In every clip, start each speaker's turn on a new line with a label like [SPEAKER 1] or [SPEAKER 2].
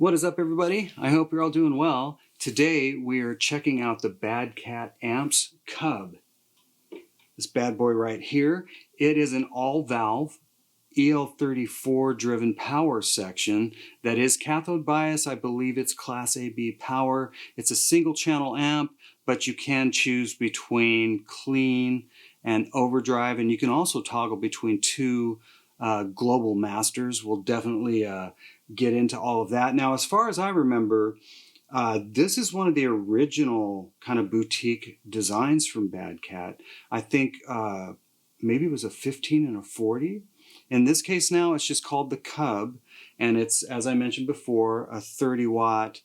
[SPEAKER 1] What is up, everybody? I hope you're all doing well. Today we are checking out the BadCat Amps Cub. This bad boy right here. It is an all-valve EL34 driven power section that is cathode bias. I believe it's Class AB power. It's a single channel amp, but you can choose between clean and overdrive, and you can also toggle between two global masters. We'll definitely get into all of that. Now, as far as I remember, this is one of the original kind of boutique designs from BadCat. I think maybe it was a 15 and a 40. In this case now, it's just called the Cub, and it's, as I mentioned before, a 30 watt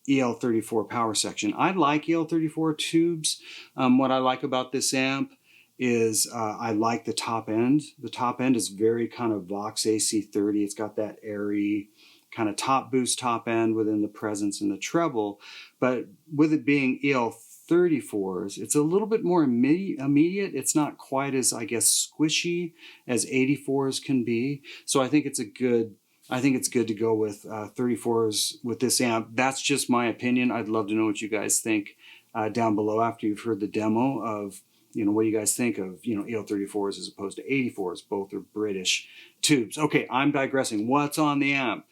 [SPEAKER 1] EL34 power section. I like EL34 tubes. What I like about this amp is I like the top end. The top end is very kind of Vox AC30. It's got that airy kind of top boost top end within the presence and the treble, but with it being EL34s, it's a little bit more immediate. It's not quite as, I guess, squishy as 84s can be. So I think it's good to go with 34s with this amp. That's just my opinion. I'd love to know what you guys think down below after you've heard the demo of, what do you guys think of, EL34s as opposed to 84s? Both are British tubes. Okay, I'm digressing. What's on the amp?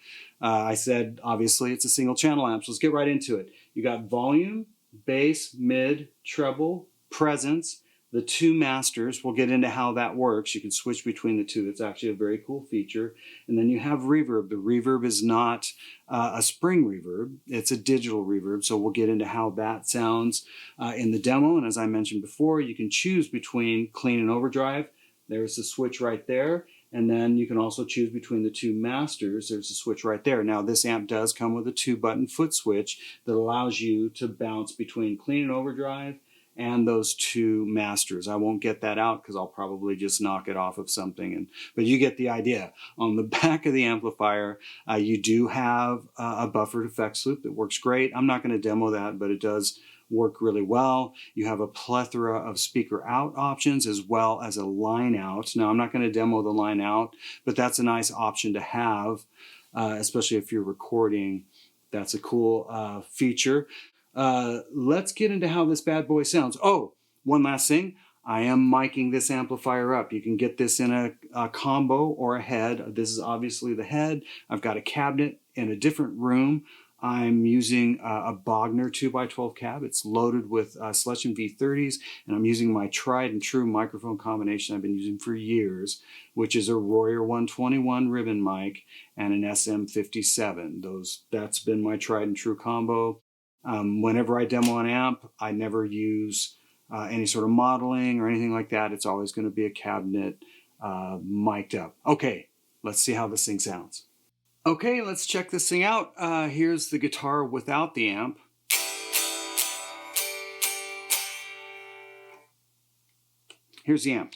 [SPEAKER 1] I said, obviously, it's a single channel amp, so let's get right into it. You got volume, bass, mid, treble, presence, the two masters. We'll get into how that works. You can switch between the two. That's actually a very cool feature. And then you have reverb. The reverb is not a spring reverb. It's a digital reverb. So we'll get into how that sounds in the demo. And as I mentioned before, you can choose between clean and overdrive. There's the switch right there. And then you can also choose between the two masters. There's a switch right there. Now, this amp does come with a 2-button foot switch that allows you to bounce between clean and overdrive and those two masters. I won't get that out because I'll probably just knock it off of something. But you get the idea. On the back of the amplifier, you do have a buffered effects loop that works great. I'm not going to demo that, but it does work really well. You have a plethora of speaker out options as well as a line out. Now, I'm not going to demo the line out, but that's a nice option to have, especially if you're recording. That's a cool feature. Let's get into how this bad boy sounds. Oh, one last thing. I am miking this amplifier up. You can get this in a combo or a head. This is obviously the head. I've got a cabinet in a different room. I'm using a Bogner 2x12 cab. It's loaded with Selection V30s, and I'm using my tried and true microphone combination I've been using for years, which is a Royer 121 ribbon mic and an SM57. That's been my tried and true combo. Whenever I demo an amp, I never use any sort of modeling or anything like that. It's always going to be a cabinet mic'd up. Okay, let's see how this thing sounds. Okay, let's check this thing out. Here's the guitar without the amp. Here's the amp.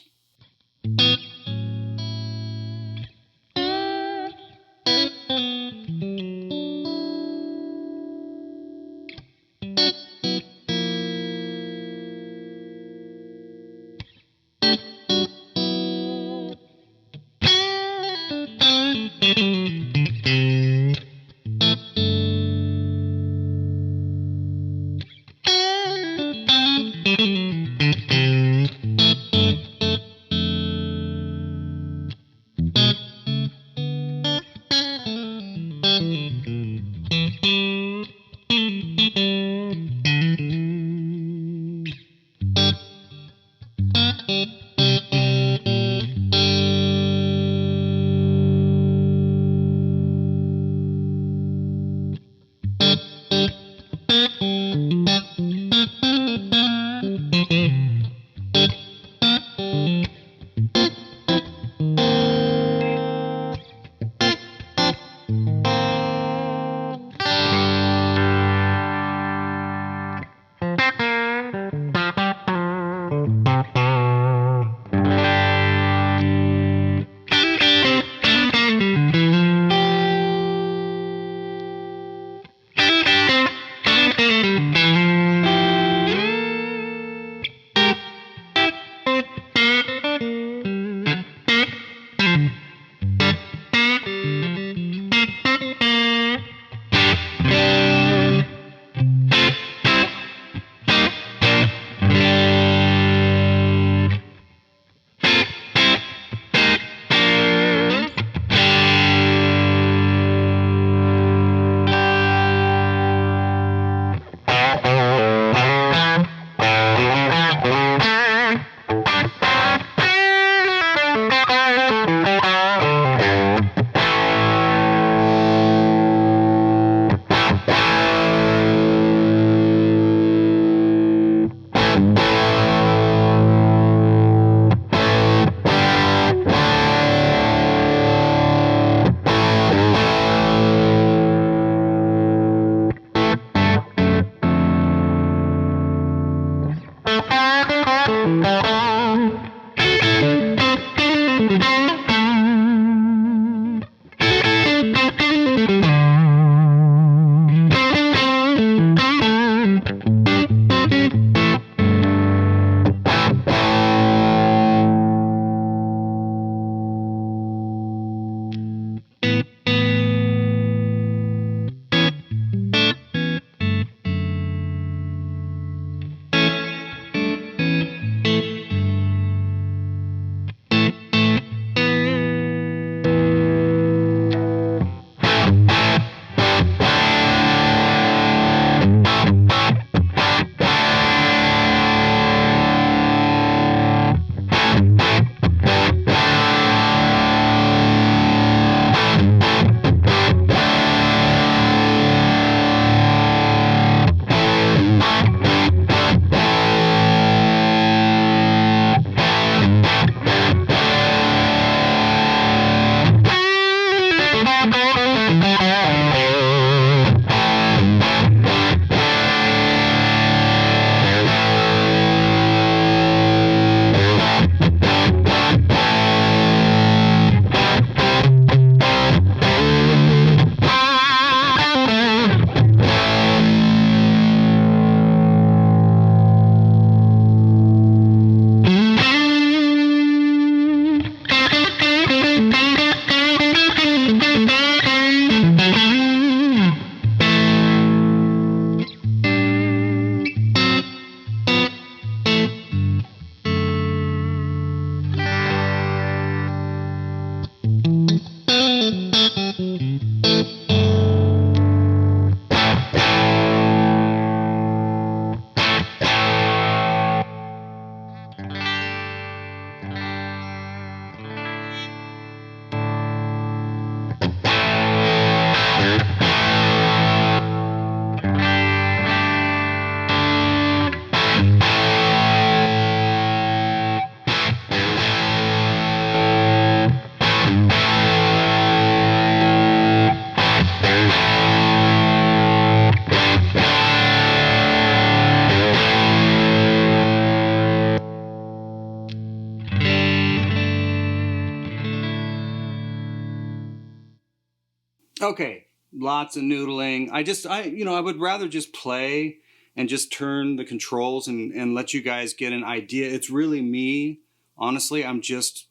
[SPEAKER 1] Okay, lots of noodling. I would rather just play and just turn the controls and let you guys get an idea. It's really me. Honestly, I'm just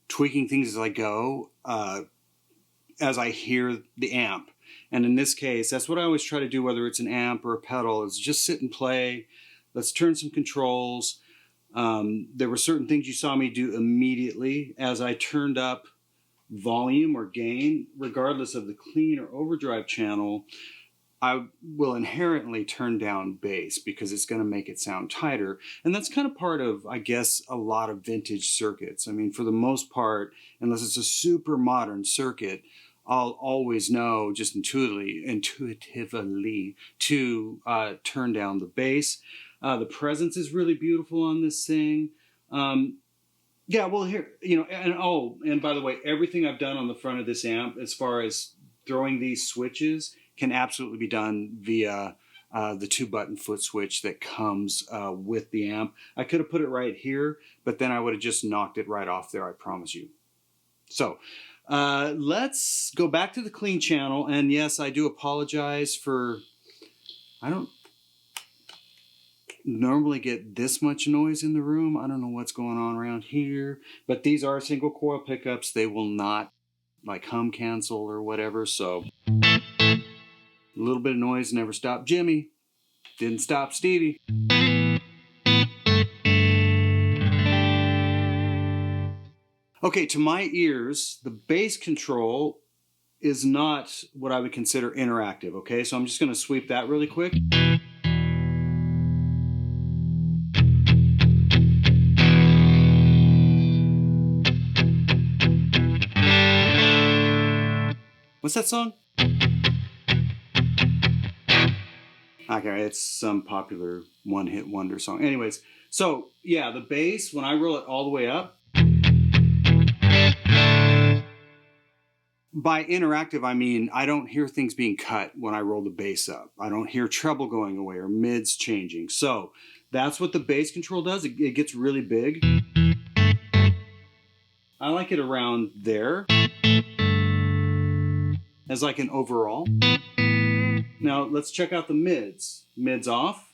[SPEAKER 1] tweaking things as I go, as I hear the amp. And in this case, that's what I always try to do, whether it's an amp or a pedal, is just sit and play. Let's turn some controls. There were certain things you saw me do immediately as I turned up volume or gain, regardless of the clean or overdrive channel. I will inherently turn down bass because it's going to make it sound tighter. And that's kind of part of, I guess, a lot of vintage circuits. I mean, for the most part, unless it's a super modern circuit, I'll always know just intuitively to turn down the bass. The presence is really beautiful on this thing. Yeah, well, here, and by the way, everything I've done on the front of this amp, as far as throwing these switches, can absolutely be done via the 2-button foot switch that comes with the amp. I could have put it right here, but then I would have just knocked it right off there, I promise you. So let's go back to the clean channel. And yes, I do apologize for, I don't normally get this much noise in the room. I don't know what's going on around here, but these are single coil pickups. They will not like hum cancel or whatever. So a little bit of noise never stopped Jimmy. Didn't stop Stevie. Okay, to my ears, the bass control is not what I would consider interactive. Okay, so I'm just going to sweep that really quick. What's that song? Okay, it's some popular one-hit wonder song. Anyways, so yeah, the bass, when I roll it all the way up, by interactive, I mean I don't hear things being cut when I roll the bass up. I don't hear treble going away or mids changing. So that's what the bass control does. It gets really big. I like it around there as like an overall. Now let's check out the mids. Mids off.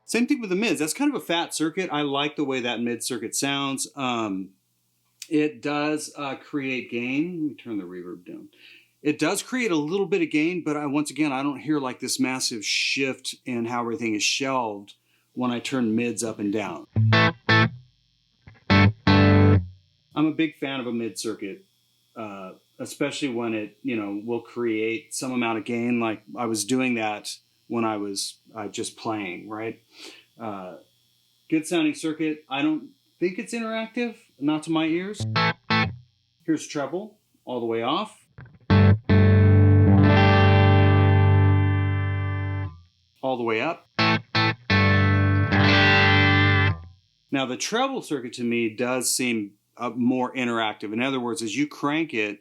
[SPEAKER 1] Same thing with the mids. That's kind of a fat circuit. I like the way that mid circuit sounds. It does create gain. Let me turn the reverb down. It does create a little bit of gain, but once again, I don't hear like this massive shift in how everything is shelved when I turn mids up and down. I'm a big fan of a mid circuit, especially when it, will create some amount of gain. Like I was doing that when I was just playing, right? Good sounding circuit. I don't think it's interactive, not to my ears. Here's treble all the way off. All the way up. Now the treble circuit to me does seem more interactive. In other words, as you crank it,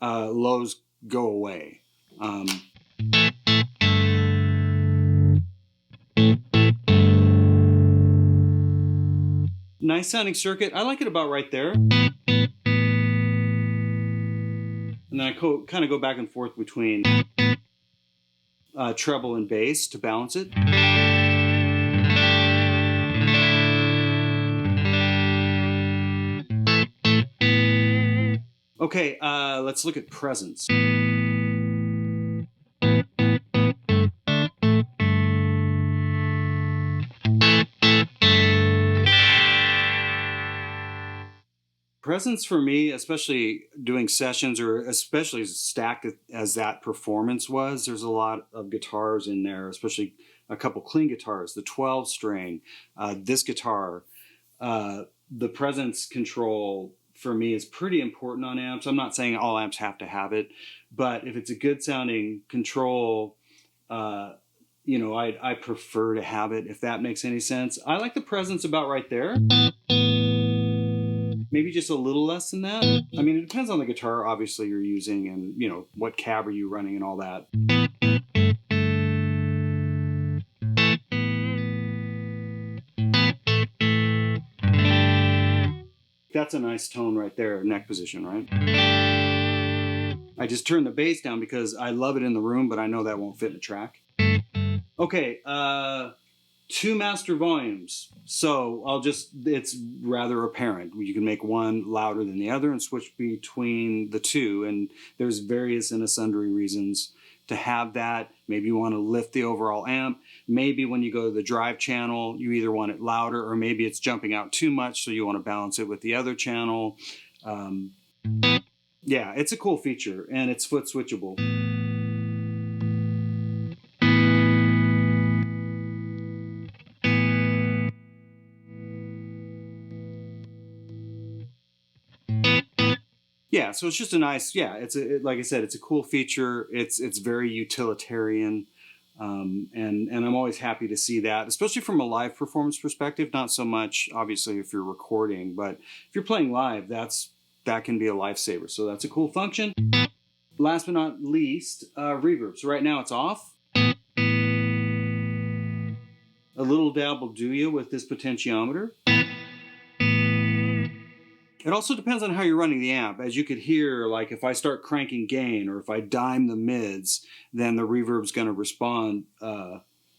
[SPEAKER 1] lows go away. Nice sounding circuit. I like it about right there. And then I kind of go back and forth between treble and bass to balance it. Okay, let's look at presence. Presence for me, especially doing sessions or especially as stacked as that performance was, there's a lot of guitars in there, especially a couple clean guitars, the 12 string, this guitar. The presence control for me is pretty important on amps. I'm not saying all amps have to have it, but if it's a good sounding control, I prefer to have it, if that makes any sense. I like the presence about right there. Maybe just a little less than that. I mean, it depends on the guitar, obviously, you're using and, what cab are you running and all that. That's a nice tone right there, neck position, right? I just turned the bass down because I love it in the room, but I know that won't fit in the track. Okay, 2 master volumes. So it's rather apparent. You can make one louder than the other and switch between the two. And there's various and sundry reasons to have that. Maybe you want to lift the overall amp. Maybe when you go to the drive channel, you either want it louder, or maybe it's jumping out too much, so you want to balance it with the other channel. Yeah, it's a cool feature, and it's foot switchable. Yeah, so it's just a nice, yeah, like I said, it's a cool feature. It's very utilitarian, and I'm always happy to see that, especially from a live performance perspective. Not so much, obviously, if you're recording, but if you're playing live, that can be a lifesaver. So that's a cool function. Last but not least, reverb. So right now it's off. A little dab will do you with this potentiometer. It also depends on how you're running the amp. As you could hear, like if I start cranking gain or if I dime the mids, then the reverb's going to respond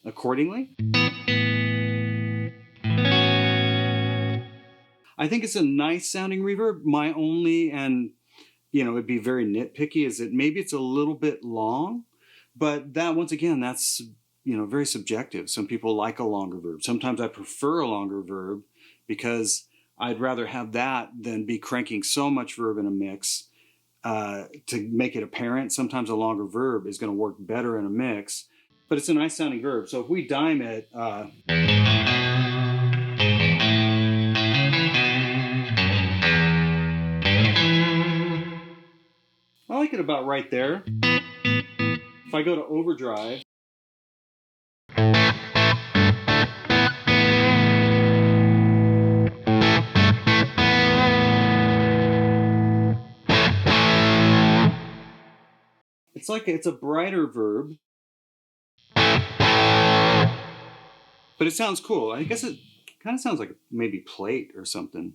[SPEAKER 1] accordingly. I think it's a nice sounding reverb. My only, and it'd be very nitpicky, is that maybe it's a little bit long, but that, once again, that's very subjective. Some people like a longer verb. Sometimes I prefer a longer verb because I'd rather have that than be cranking so much verb in a mix to make it apparent. Sometimes a longer verb is going to work better in a mix, but it's a nice sounding verb. So if we dime it, I like it about right there. If I go to overdrive, it's like it's a brighter verb, but it sounds cool. I guess it kind of sounds like maybe plate or something.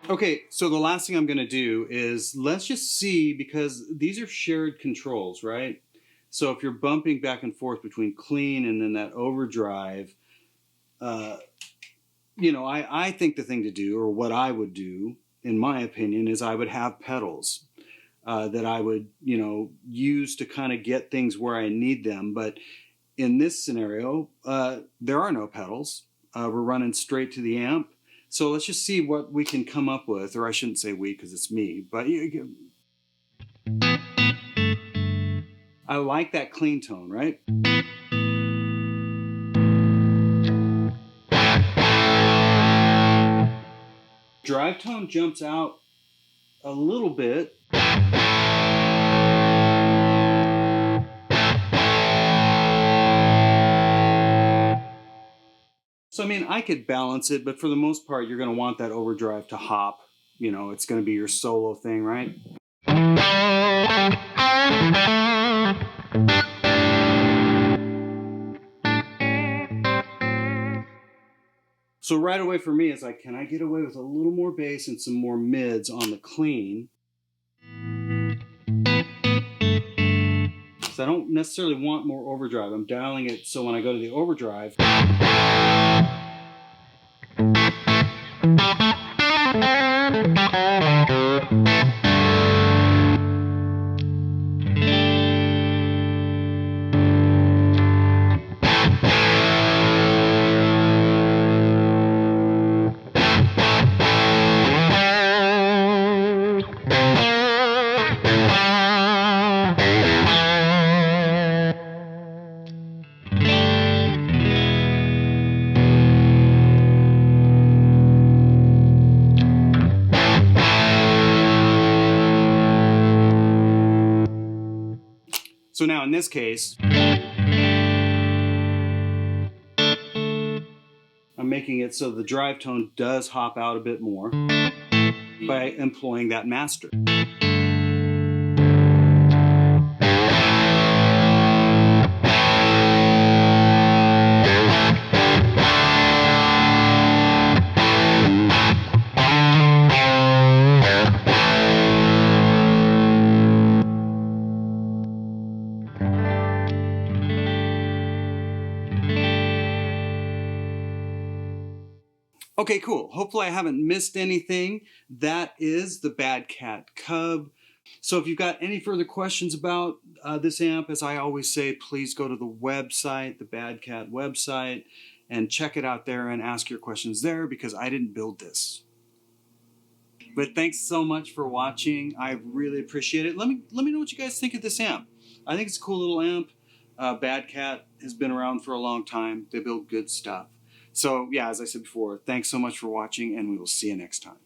[SPEAKER 1] Okay, so the last thing I'm going to do is let's just see, because these are shared controls, right? So if you're bumping back and forth between clean and then that overdrive, I think the thing to do, or what I would do, in my opinion, is I would have pedals that I would, use to kind of get things where I need them. But in this scenario, there are no pedals. We're running straight to the amp. So let's just see what we can come up with, or I shouldn't say we because it's me, but I like that clean tone, right? Drive tone jumps out a little bit. So, I mean, I could balance it, but for the most part, you're going to want that overdrive to hop. It's going to be your solo thing, right? So right away for me, it's like, can I get away with a little more bass and some more mids on the clean? So I don't necessarily want more overdrive. I'm dialing it so when I go to the overdrive, so now in this case, I'm making it so the drive tone does hop out a bit more by employing that master. Okay, cool. Hopefully I haven't missed anything. That is the BadCat Cub. So if you've got any further questions about this amp, as I always say, please go to the website, the BadCat website, and check it out there and ask your questions there, because I didn't build this. But thanks so much for watching. I really appreciate it. Let me know what you guys think of this amp. I think it's a cool little amp. BadCat has been around for a long time. They build good stuff. So yeah, as I said before, thanks so much for watching, and we will see you next time.